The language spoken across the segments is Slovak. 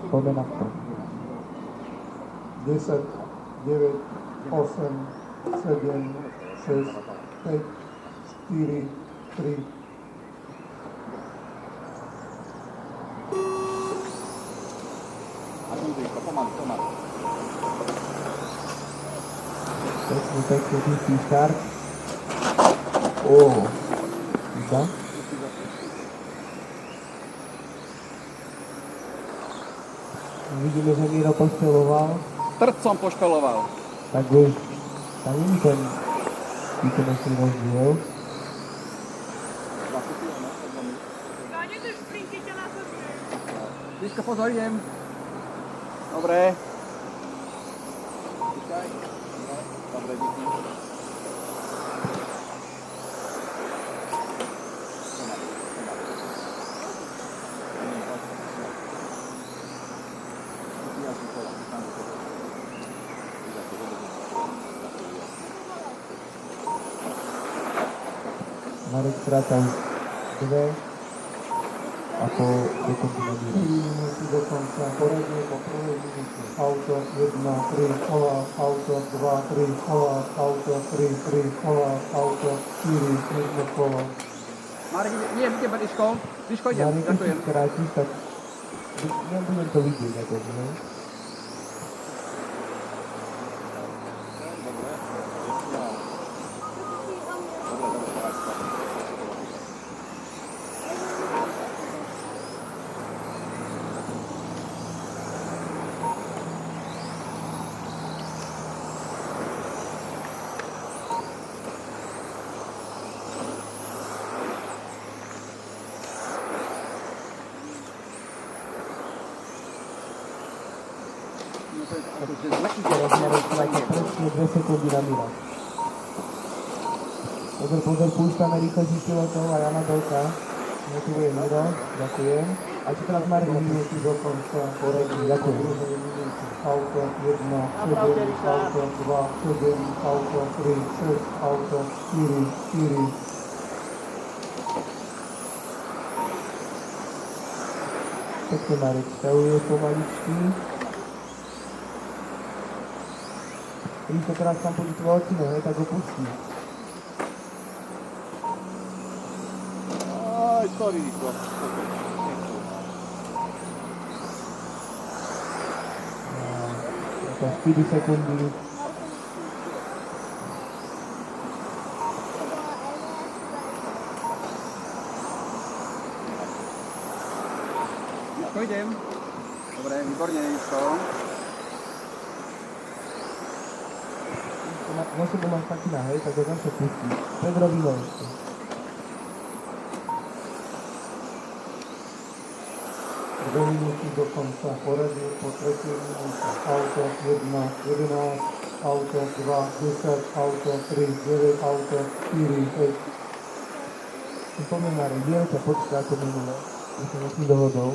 Poďme na to. 10, 9, 8, 7, 6, 5, 4, 3. A Júziko, pomaly. Pekný, čistý štart. Chyba. Vidíme, že Miro pošpeloval. Trcom pošpeloval. Tak už tam nie je ten výkonnostný rozdiel. Júziko, pozor, idem. Dobre. Dobre, díky. Marek strácal 2 a po sekundy na Miro. 4 minúty do konca, poradie po prvej minúte. Auto 1, 3, kola, auto 2, 3, kola, auto 3, 3, kola, auto 4, 1 kolo. Marek, idem, Ríško. Ríško, idem. Marek, keď Ďakujem. si skrátiš, tak nebudem to vidieť, akože, ne? Teraz Marek stráca presne 2 sekundy na Mira. Pozor, púšťame rýchlejších pilotov aj amatérka. Motivuje Miro, ďakujem. A čo teraz Marek? 3 minúty do konca, poradie po Ďakujem. druhej minúte. Auto 1, 7, auto 2, 7, auto 3, 6, auto 4, 4. Pekne Marek stavuje pomaličky. Když to teraz tam pôjde tvoj ocino, tak ho pustí. Aj, sorry, Ríško. To 4 sekundy. Ríško, idem. Dobre, výborne, Ríško. Na sebe máš takina, hej, tak ho zase pustí. Pedro Vino ešte. Dve minúty do konca, poradie po tretej minúte. Auto 1, 11, auto 2, 10, auto 3, 9, auto 4, 5. Poviem Marek, diel ťa počká ako minule. My sa nesmí dohodou.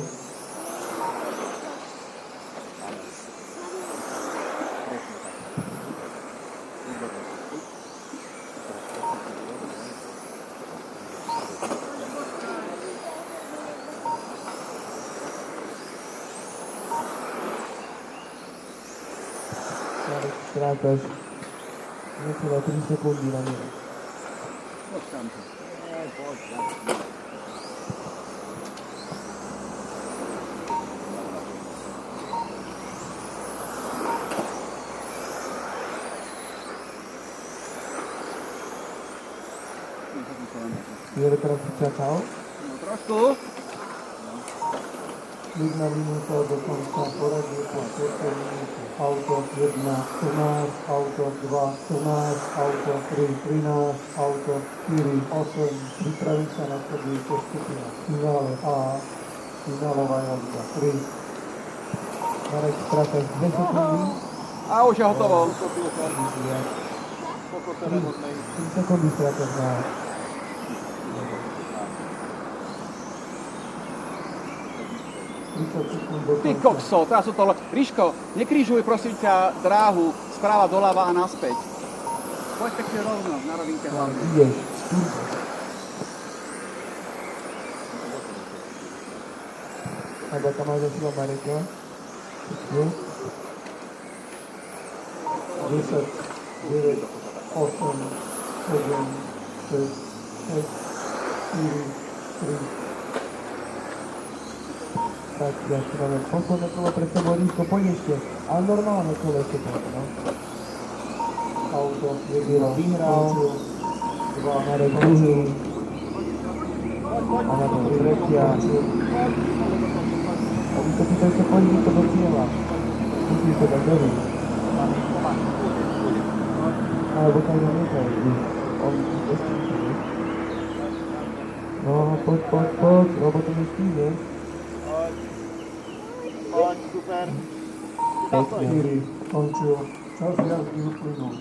Marek, strácaš necelé 3 sekundy na Miro. Počkám to. Poď. Miro teraz čakal. No trošku. 1 minúta do konca, poradie po 4. minúte. Auto 1, 14, auto 2, 14, auto 3, 13, auto 4, 8. Pripraviť sa na nasledujúce skupina. Finále A, finálová jazda 3. Marek strácaš 2 sekundy. A už je hotovo. 3 sekundy strácaš na... Ty kokso, teraz sú to... Ríško, nekrížuj prosím ťa dráhu správa doľava a naspäť. Poď pekne rovno, na rovinke hlavne. Ideš. Alebo tam máš za sebou Mareka. Nie? 10, 9, 8, 7, 6, 5, 4, 3, Tak, jeszcze mamy posłone koło pred sebou rýchlo poniešte. Ale normálne kolo ešte tak, no. auto, Juro 1, vyhral, skončil, 2, Marek druhý, a na to tretia. skončil, A vy to si to ešte poníte do cieľa. Musíš to dať dolu. Alebo tak ho nechaj, on nestíte. No, poď, lebo to nestíne. Super. 4, skončil, čas jazdy uplynul.